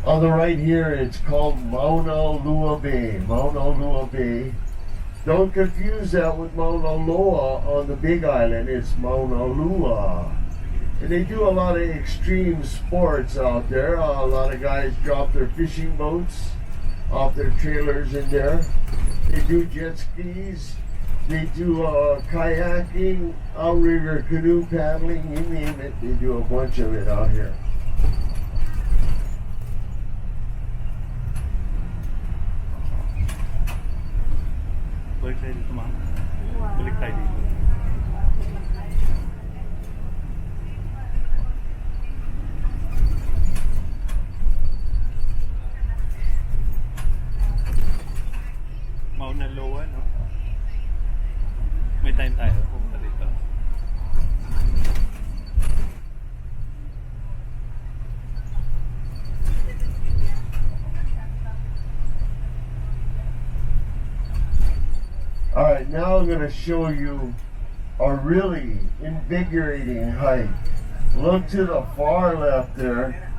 On the right here, it's called Mauna Bay. Mauna Bay. Don't confuse that with Mauna Loa on the Big Island. It's Mauna Lua. And they do a lot of extreme sports out there. A lot of guys drop their fishing boats off their trailers in there. They do jet skis. They do kayaking, outrigger canoe paddling, you name it. They do a bunch of it out here. Balik tayo dito, ma'am. Balik tayo dito. Mauna Loa, no? May time tayo. Pumunta dito. Alright, now I'm going to show you a really invigorating hike. Look to the far left there.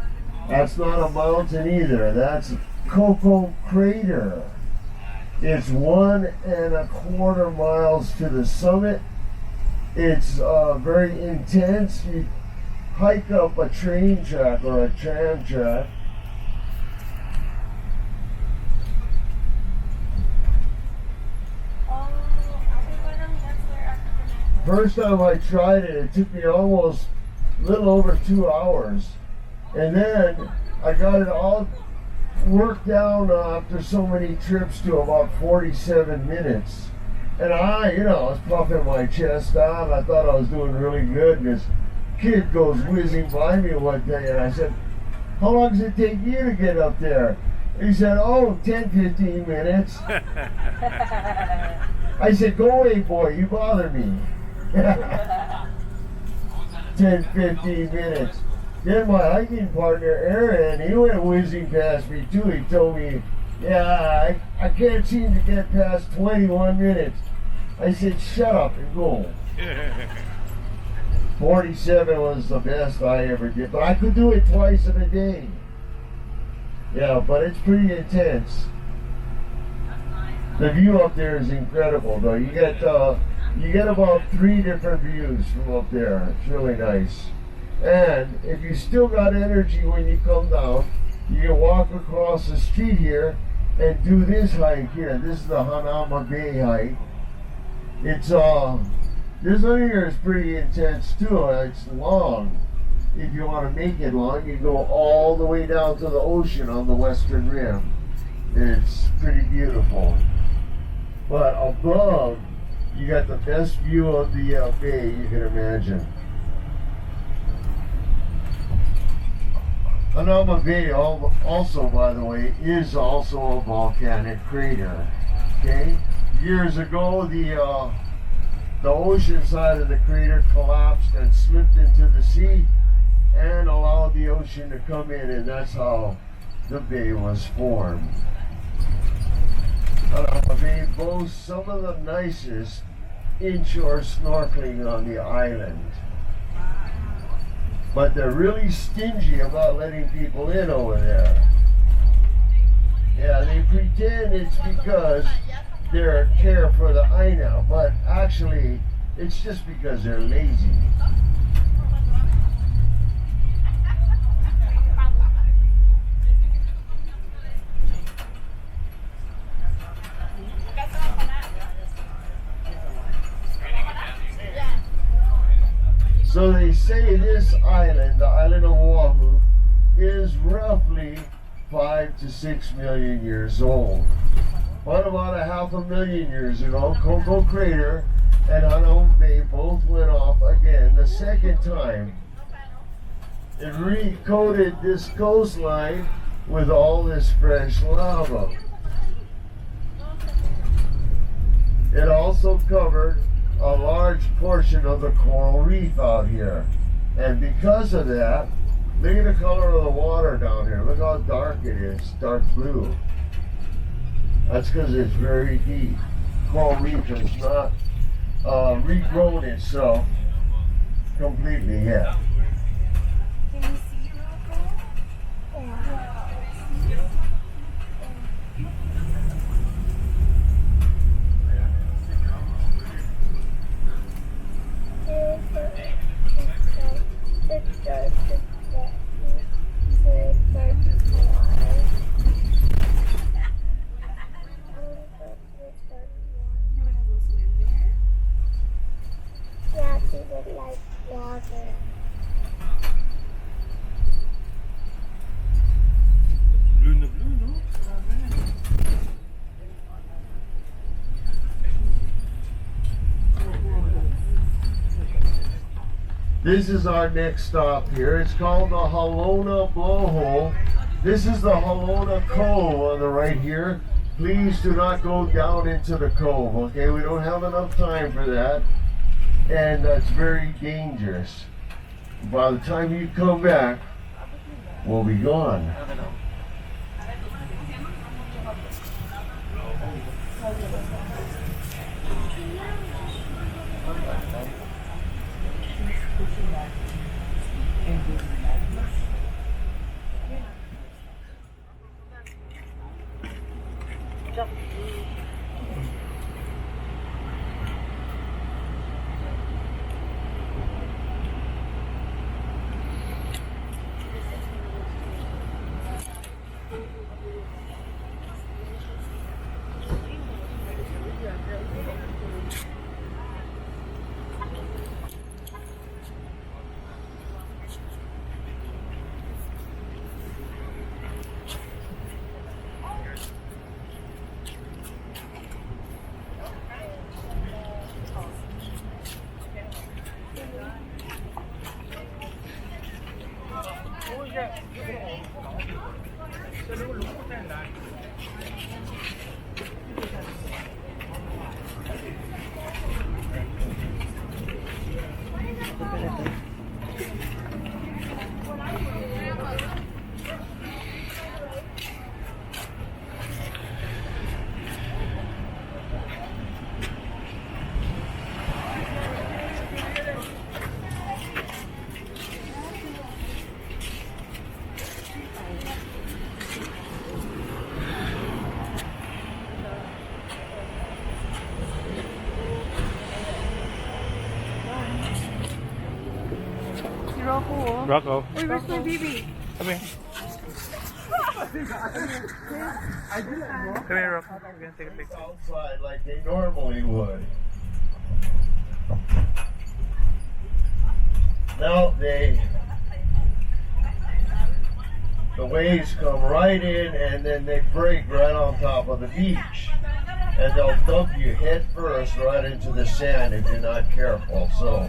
That's not a mountain either. That's Coco Crater. It's 1.25 miles to the summit. It's very intense. You hike up a train track or a tram track. First time I tried it, it took me almost a little over 2 hours. And then I got it all worked down after so many trips to about 47 minutes. And I was puffing my chest out. I thought I was doing really good. And this kid goes whizzing by me one day, and I said, "How long does it take you to get up there?" He said, "Oh, 10, 15 minutes." I said, "Go away, boy, you bother me." 10, 15 minutes. Then my hiking partner, Aaron, he went whizzing past me too. He told me, "Yeah, I can't seem to get past 21 minutes. I said, "Shut up and go." 47 was the best I ever did, but I could do it twice in a day. Yeah, but it's pretty intense. The view up there is incredible, though. You get about 3 different views from up there. It's really nice. And if you still got energy when you come down, you can walk across the street here and do this hike here. This is the Halona Bay hike. It's this one here is pretty intense too. It's long. If you want to make it long, you go all the way down to the ocean on the western rim. It's pretty beautiful. But above, you got the best view of the bay you can imagine. Halona Bay also, by the way, is also a volcanic crater. Okay? Years ago, the ocean side of the crater collapsed and slipped into the sea and allowed the ocean to come in, and that's how the bay was formed. Halona Bay boasts some of the nicest inshore snorkeling on the island. But they're really stingy about letting people in over there. Yeah, they pretend it's because they're care for the Aina, but actually it's just because they're lazy. So they say this island, the island of Oahu, is roughly 5 to 6 million years old. But about 500,000 years ago, Coco Crater and Halona Bay both went off again the second time. It recoated this coastline with all this fresh lava. It also covered a large portion of the coral reef out here. And because of that, look at the color of the water down here. Look how dark it is, dark blue. That's because it's very deep. Coral reef has not regrown itself completely yet. Can you see real cool? look like water. Blue na blue, no? Grabe. This is our next stop here. It's called the Halona Blowhole. This is the Halona Cove on the right here. Please do not go down into the cove, okay? We don't have enough time for that. And that's very dangerous. By the time you come back, we'll be gone. Rocco. Wait, where's my baby? Come here. Come here, Rocco. We're gonna take a picture. Outside like they normally would. Now the waves come right in and then they break right on top of the beach. And they'll dump you head first right into the sand if you're not careful. So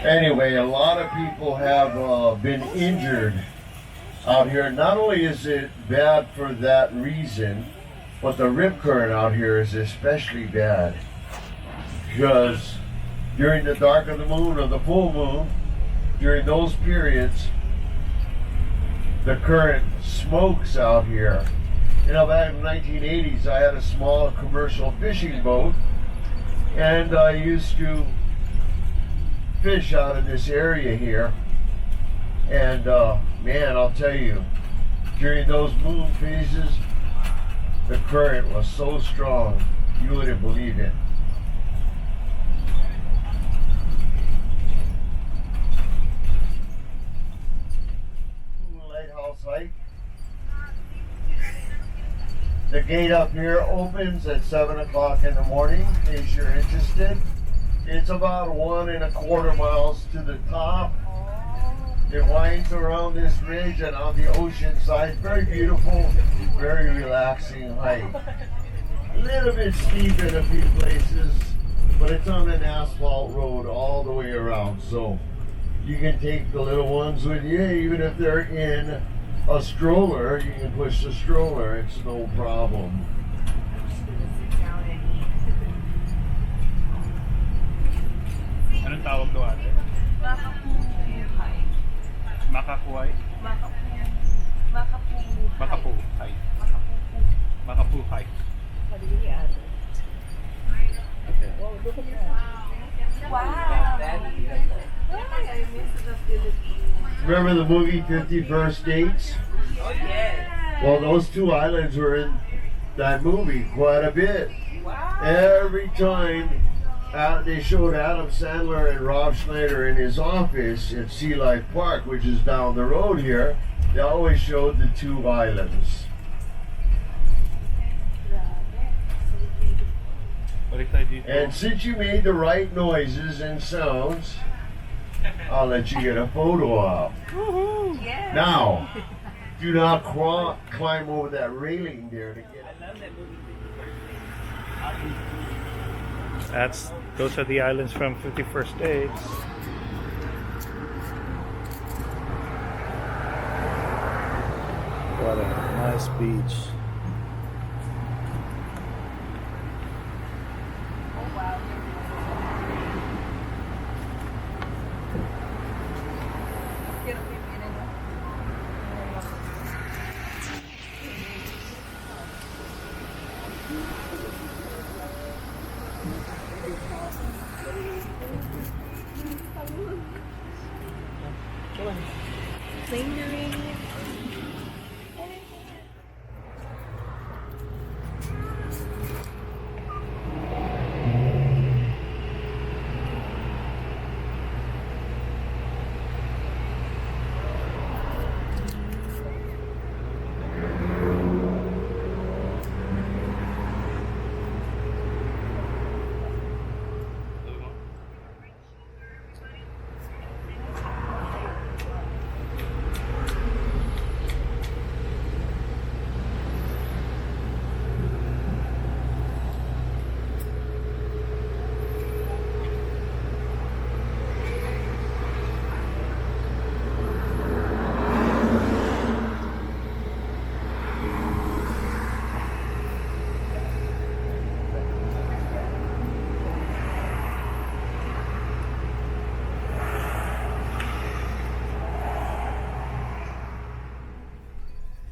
anyway, a lot of people have been injured out here. Not only is it bad for that reason, but the rip current out here is especially bad. Because during the dark of the moon or the full moon, during those periods, the current smokes out here. You know, back in the 1980s, I had a small commercial fishing boat, and I used to fish out in this area here. And man, I'll tell you, during those moon phases, the current was so strong, you wouldn't believe it. Lighthouse hike. The gate up here opens at 7 o'clock in the morning, in case you're interested. It's about 1.25 miles to the top. It winds around this ridge and on the ocean side. Very beautiful, very relaxing hike. A little bit steep in a few places, but it's on an asphalt road all the way around. So you can take the little ones with you, even if they're in a stroller, you can push the stroller, it's no problem. Anong tawag to, ate? Makapuhay. Makapuhay. Makapuhay. Okay. Wow. Remember the movie 50 First Dates? Oh, yes. Well, those two islands were in that movie quite a bit. Wow. Every time they showed Adam Sandler and Rob Schneider in his office at Sea Life Park, which is down the road here, they always showed the two islands. Balik tayo dito. And since you made the right noises and sounds, I'll let you get a photo out. Yeah. Now, do not climb over that railing there to get it. I love that movie. Those are the islands from 51st Dates. What a nice beach. Oh wow. Get up here, lingering.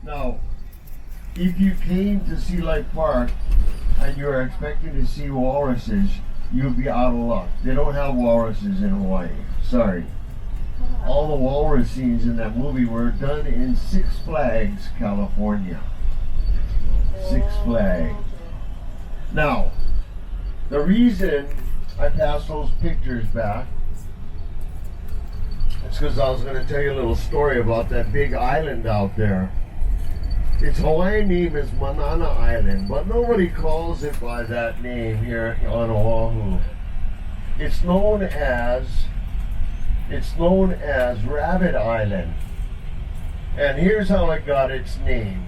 Now, if you came to Sea Life Park and you're expecting to see walruses, you'll be out of luck. They don't have walruses in Hawaii. Sorry. All the walrus scenes in that movie were done in Six Flags, California. Six Flags. Now, the reason I passed those pictures back is because I was going to tell you a little story about that big island out there. Its Hawaiian name is Manana Island, but nobody calls it by that name here on Oahu. It's known as Rabbit Island. And here's how it got its name.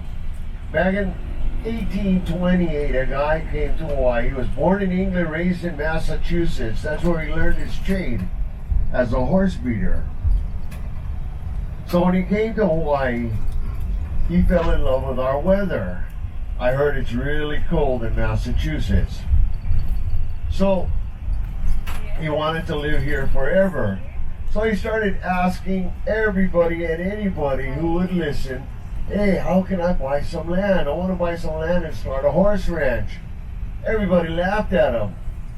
Back in 1828, a guy came to Hawaii. He was born in England, raised in Massachusetts. That's where he learned his trade as a horse breeder. So when he came to Hawaii, he fell in love with our weather. I heard it's really cold in Massachusetts. So he wanted to live here forever. So he started asking everybody and anybody who would listen, hey, how can I buy some land? I want to buy some land and start a horse ranch. Everybody laughed at him.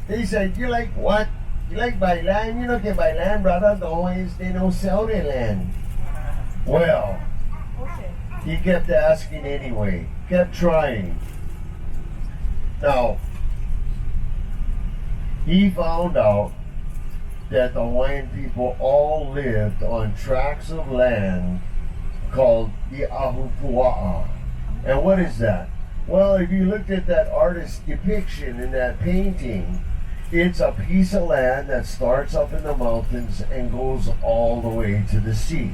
They said, you like what? You like buy land? You don't get buy land, brother. The Hawaiians, they don't sell their land. Well, he kept asking anyway, kept trying. Now, he found out that the Hawaiian people all lived on tracts of land called the Ahupua'a. And what is that? Well, if you looked at that artist's depiction in that painting, it's a piece of land that starts up in the mountains and goes all the way to the sea.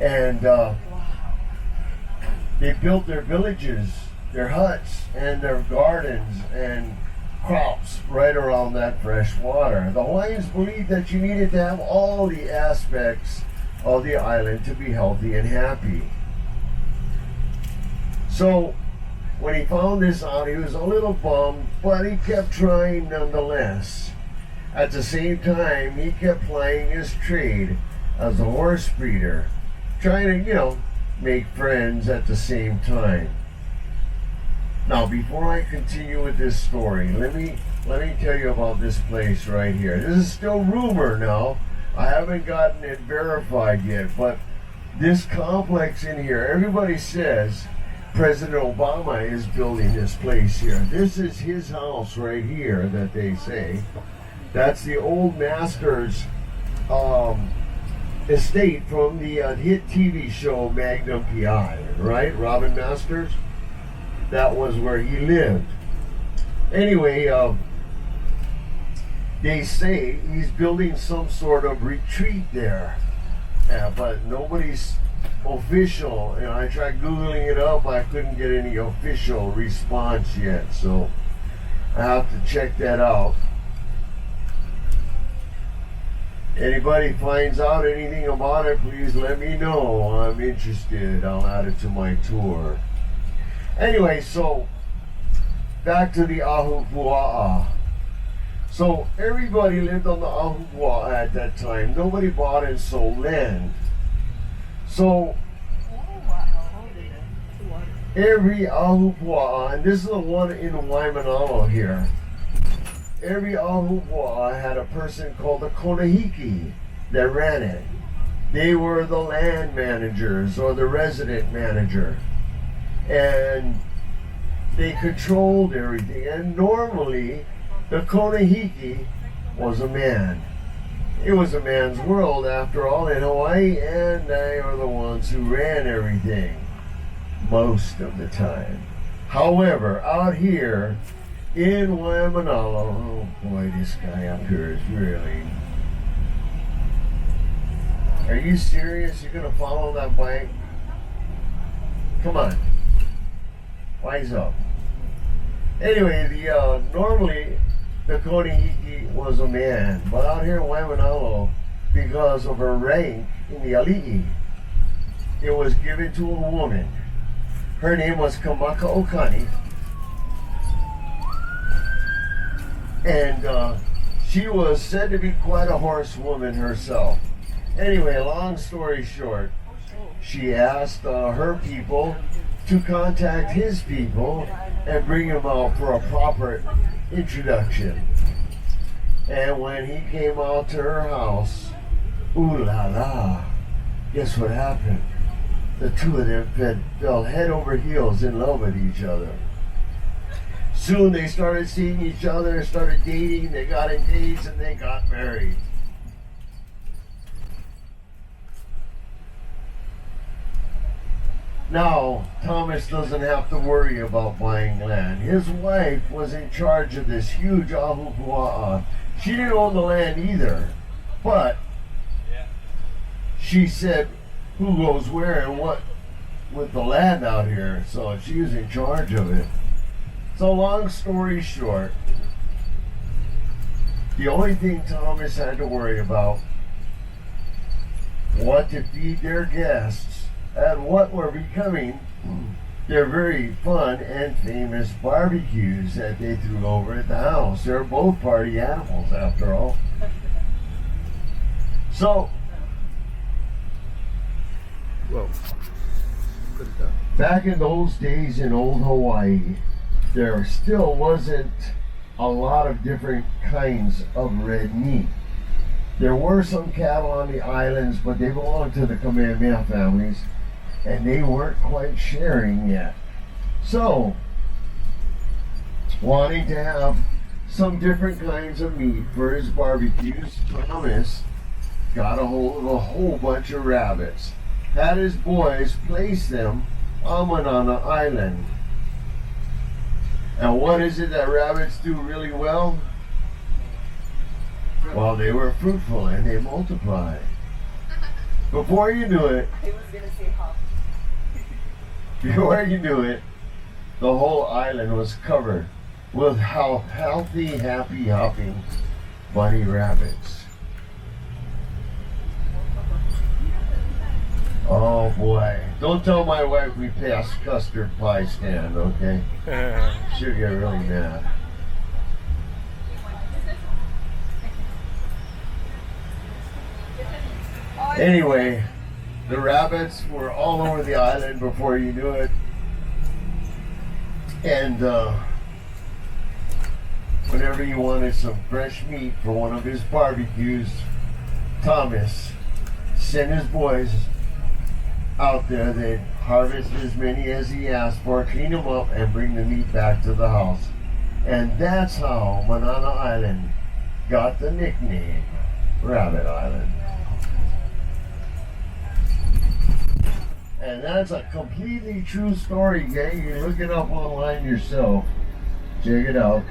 And they built their villages, their huts, and their gardens and crops right around that fresh water. The Hawaiians believed that you needed to have all the aspects of the island to be healthy and happy. So when he found this out, he was a little bummed, but he kept trying nonetheless. At the same time, he kept plying his trade as a horse breeder, trying to, make friends at the same time. Now, before I continue with this story, let me tell you about this place right here. This is still rumor now. I haven't gotten it verified yet, but this complex in here, everybody says President Obama is building this place here. This is his house right here that they say. That's the old master's estate from the hit TV show Magnum PI, right? Robin Masters. That was where he lived. Anyway, they say he's building some sort of retreat there, but nobody's official. And I tried Googling it up. I couldn't get any official response yet, so I have to check that out. Anybody finds out anything about it, please let me know. I'm interested. I'll add it to my tour. Anyway, so back to the Ahupua'a. So everybody lived on the Ahupua'a at that time. Nobody bought and sold land. So every Ahupua'a, and this is the one in Waimanalo here, every Ahupua'a had a person called the Konahiki that ran it. They were the land managers or the resident manager. And they controlled everything. And normally, the Konahiki was a man. It was a man's world after all in Hawaii, and they are the ones who ran everything most of the time. However, out here in Waimanalo, oh boy, this guy up here is really... Are you serious? You're gonna follow that bike? Come on. Wise up. Anyway, normally the Konahiki was a man, but out here in Waimanalo, because of her rank in the ali'i, it was given to a woman. Her name was Kamaka Okani, and she was said to be quite a horsewoman herself. Anyway, long story short, she asked her people to contact his people and bring him out for a proper introduction. And when he came out to her house, ooh la la, guess what happened? The two of them fell head over heels in love with each other. Soon they started seeing each other, started dating, they got engaged, and they got married. Now, Thomas doesn't have to worry about buying land. His wife was in charge of this huge Ahupua'a. She didn't own the land either, but she said who goes where and what with the land out here, so she was in charge of it. So long story short, the only thing Thomas had to worry about what to feed their guests at what were becoming their very fun and famous barbecues that they threw over at the house. They're both party animals after all. So, Whoa. Put it down. back in those days in old Hawaii, there still wasn't a lot of different kinds of red meat. There were some cattle on the islands, but they belonged to the Kamehameha families, and they weren't quite sharing yet. So, wanting to have some different kinds of meat for his barbecues, Thomas got a hold of a whole bunch of rabbits, had his boys place them on Manana Island. And what is it that rabbits do really well? Well, they were fruitful and they multiplied. Before you knew it, He was gonna say hop. before you knew it, the whole island was covered with healthy, happy, hopping bunny rabbits. Oh boy. Don't tell my wife we passed custard pie stand, okay? She'll get really mad. Anyway, the rabbits were all over the island before you knew it. And whenever you wanted some fresh meat for one of his barbecues, Thomas sent his boys out there. They'd harvest as many as he asked for, clean them up, and bring the meat back to the house. And that's how Manana Island got the nickname Rabbit Island. And that's a completely true story, gang. You can look it up online yourself. Check it out.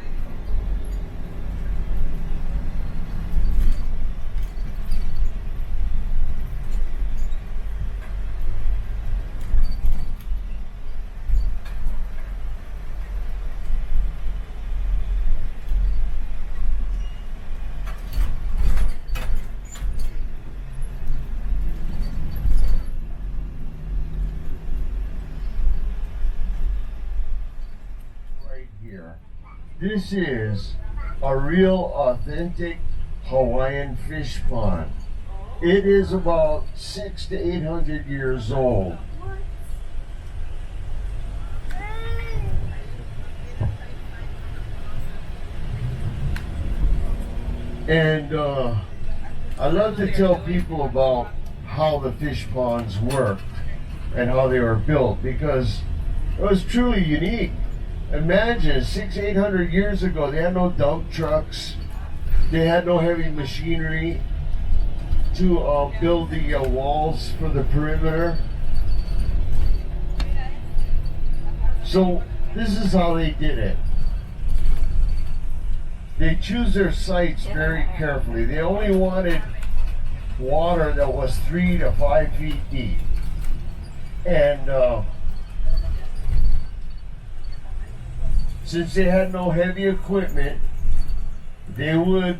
This is a real authentic Hawaiian fish pond. It is about 600 to 800 years old. And I love to tell people about how the fish ponds worked and how they were built, because it was truly unique. Imagine 600-800 years ago, they had no dump trucks, they had no heavy machinery to build the walls for the perimeter. So this is how they did it. They choose their sites very carefully. They only wanted water that was 3 to 5 feet deep. And since they had no heavy equipment, they would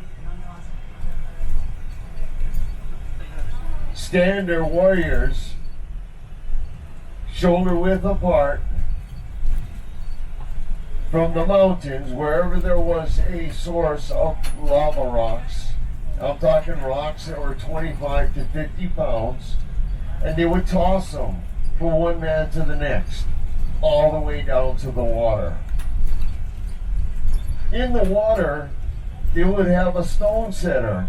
stand their warriors shoulder width apart from the mountains wherever there was a source of lava rocks. I'm talking rocks that were 25 to 50 pounds, and they would toss them from one man to the next, all the way down to the water. In the water, they would have a stone setter,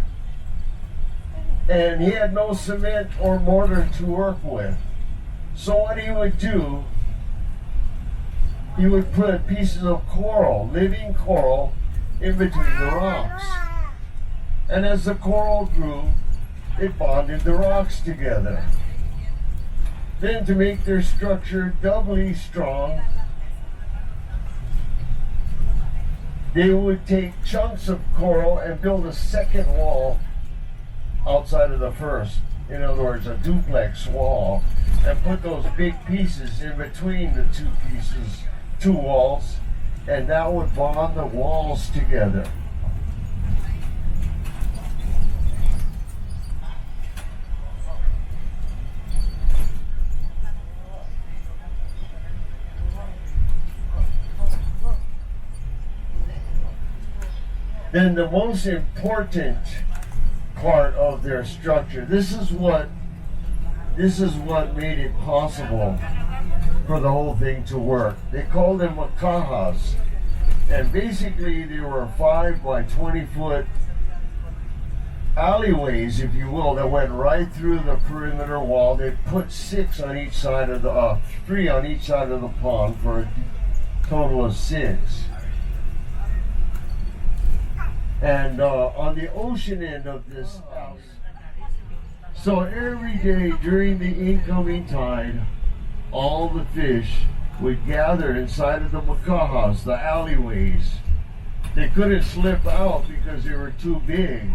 and he had no cement or mortar to work with. So what he would do, he would put pieces of coral, living coral, in between the rocks. And as the coral grew, it bonded the rocks together. Then, to make their structure doubly strong, they would take chunks of coral and build a second wall outside of the first. In other words, a duplex wall, and put those big pieces in between the two walls, and that would bond the walls together. Then the most important part of their structure, this is what made it possible for the whole thing to work. They called them makahas, and basically they were 5 by 20 foot alleyways, if you will, that went right through the perimeter wall. They put 6 on each side of the 3 on each side of the pond for a total of 6. And on the ocean end of this house, so every day during the incoming tide, all the fish would gather inside of the makahas, the alleyways. They couldn't slip out because they were too big,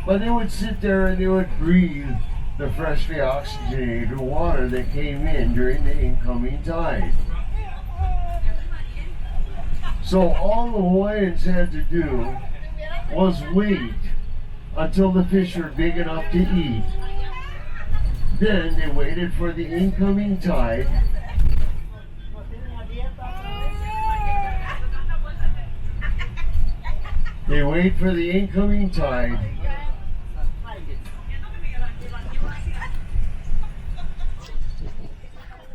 but they would sit there and they would breathe the freshly oxygenated water that came in during the incoming tide. So all the Hawaiians had to do was wait until the fish were big enough to eat. Then they waited for the incoming tide. They wait for the incoming tide.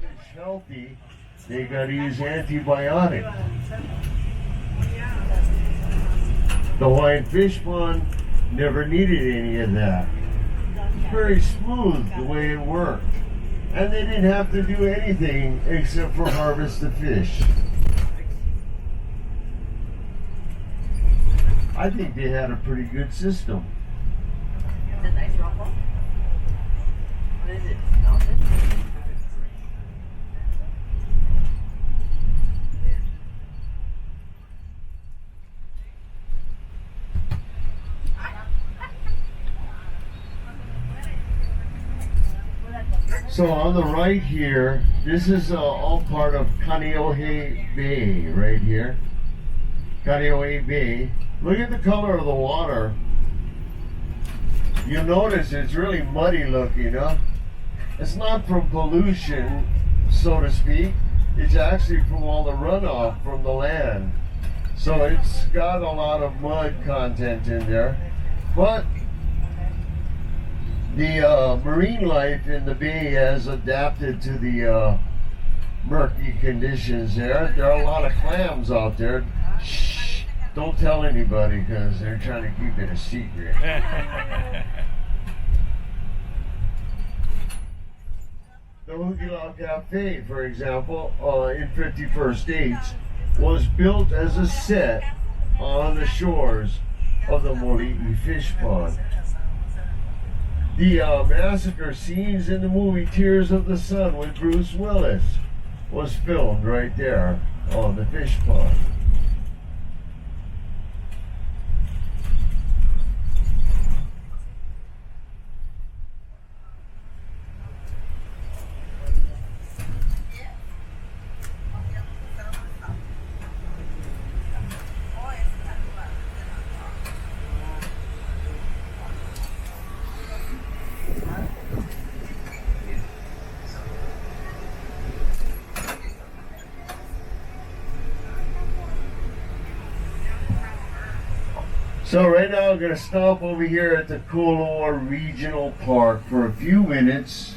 It's healthy. They got to use antibiotics. The Hawaiian fish pond never needed any of that. It's very smooth the way it worked. And they didn't have to do anything except for harvest the fish. I think they had a pretty good system. Is it nice rumble? What is it? Melted? So on the right here, this is all part of Kaneohe Bay right here. Kaneohe Bay. Look at the color of the water. You'll notice it's really muddy looking, huh? It's not from pollution, so to speak. It's actually from all the runoff from the land. So it's got a lot of mud content in there. But the marine life in the bay has adapted to the murky conditions there. There are a lot of clams out there. Shh, don't tell anybody because they're trying to keep it a secret. The Hugila Cafe, for example, in 51st States, was built as a set on the shores of the Moli'i fish pond. The massacre scenes in the movie Tears of the Sun with Bruce Willis was filmed right there on the fish pond. So right now I'm going to stop over here at the Koloa Regional Park for a few minutes